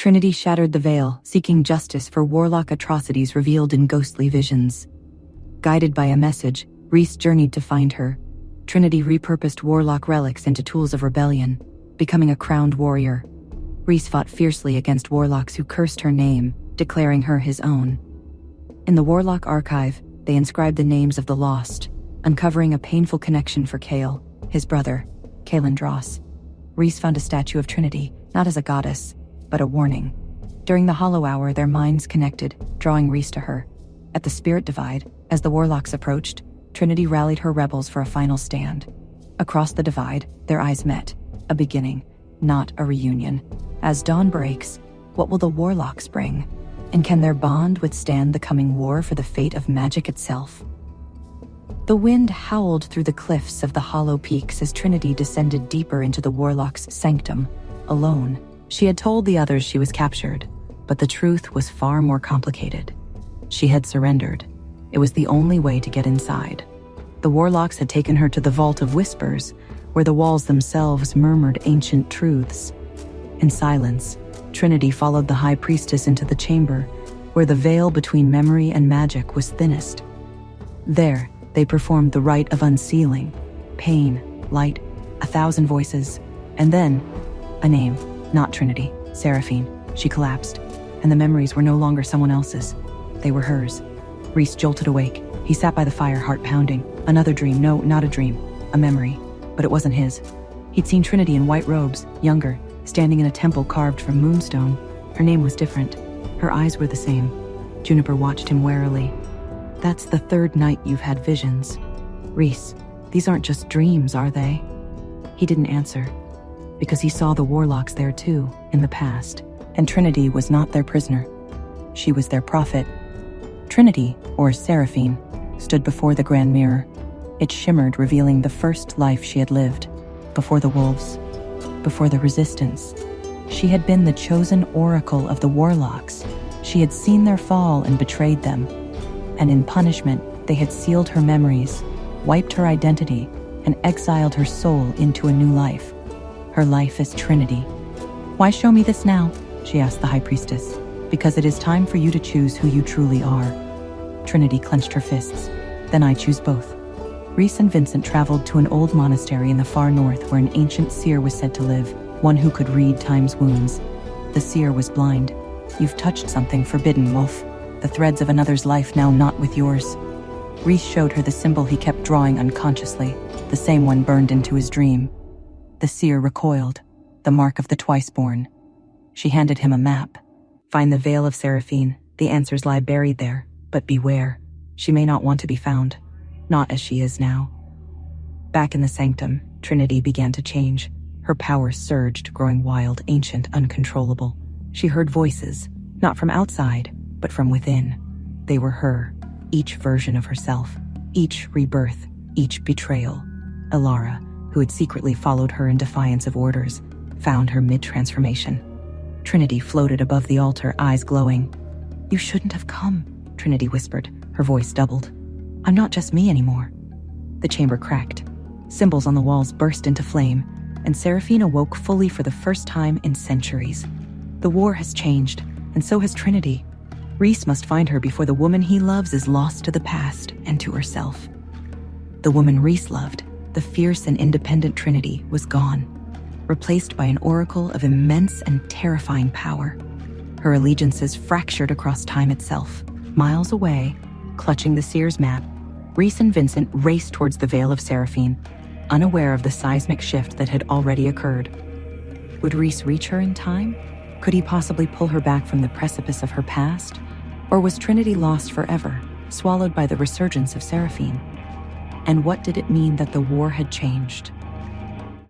Trinity shattered the veil, seeking justice for warlock atrocities revealed in ghostly visions. Guided by a message, Reece journeyed to find her. Trinity repurposed warlock relics into tools of rebellion, becoming a crowned warrior. Reece fought fiercely against warlocks who cursed her name, declaring her his own. In the Warlock Archive, they inscribed the names of the lost, uncovering a painful connection for Kale, his brother, Kalandros. Reece found a statue of Trinity, not as a goddess, but a warning. During the Hollow Hour, their minds connected, drawing Reece to her. At the Spirit Divide, as the warlocks approached, Trinity rallied her rebels for a final stand. Across the divide, their eyes met, a beginning, not a reunion. As dawn breaks, what will the warlocks bring? And can their bond withstand the coming war for the fate of magic itself? The wind howled through the cliffs of the hollow peaks as Trinity descended deeper into the warlock's sanctum, alone. She had told the others she was captured, but the truth was far more complicated. She had surrendered. It was the only way to get inside. The warlocks had taken her to the Vault of Whispers, where the walls themselves murmured ancient truths. In silence, Trinity followed the High Priestess into the chamber, where the veil between memory and magic was thinnest. There, they performed the rite of unsealing. Pain, light, 1,000 voices, and then, a name, not Trinity, Seraphine. She collapsed, and the memories were no longer someone else's. They were hers. Reece jolted awake. He sat by the fire, heart pounding. Another dream, no, not a dream, a memory, but it wasn't his. He'd seen Trinity in white robes, younger, standing in a temple carved from moonstone. Her name was different. Her eyes were the same. Juniper watched him warily. That's the third night you've had visions. Reece, these aren't just dreams, are they? He didn't answer, because he saw the warlocks there too, in the past, and Trinity was not their prisoner. She was their prophet. Trinity, or Seraphine, stood before the grand mirror. It shimmered, revealing the first life she had lived, before the wolves, before the resistance. She had been the chosen oracle of the warlocks. She had seen their fall and betrayed them. And in punishment, they had sealed her memories, wiped her identity, and exiled her soul into a new life. Her life as Trinity. Why show me this now? She asked the High Priestess. Because it is time for you to choose who you truly are. Trinity clenched her fists. Then I choose both. Reece and Vincent traveled to an old monastery in the far north where an ancient seer was said to live, one who could read time's wounds. The seer was blind. You've touched something forbidden, Wolf. The threads of another's life now not with yours. Reece showed her the symbol he kept drawing unconsciously, the same one burned into his dream. The seer recoiled, the mark of the twice-born. She handed him a map. Find the Vale of Seraphine. The answers lie buried there, but beware. She may not want to be found, not as she is now. Back in the sanctum, Trinity began to change. Her power surged, growing wild, ancient, uncontrollable. She heard voices, not from outside, but from within. They were her, each version of herself, each rebirth, each betrayal. Elara, who had secretly followed her in defiance of orders, found her mid-transformation. Trinity floated above the altar, eyes glowing. You shouldn't have come, Trinity whispered, her voice doubled. I'm not just me anymore. The chamber cracked. Symbols on the walls burst into flame, and Seraphine awoke fully for the first time in centuries. The war has changed, and so has Trinity. Reece must find her before the woman he loves is lost to the past and to herself. The woman Reece loved, the fierce and independent Trinity, was gone, replaced by an oracle of immense and terrifying power. Her allegiances fractured across time itself. Miles away, clutching the seer's map, Reece and Vincent raced towards the Vale of Seraphine, unaware of the seismic shift that had already occurred. Would Reece reach her in time? Could he possibly pull her back from the precipice of her past? Or was Trinity lost forever, swallowed by the resurgence of Seraphine? And what did it mean that the war had changed?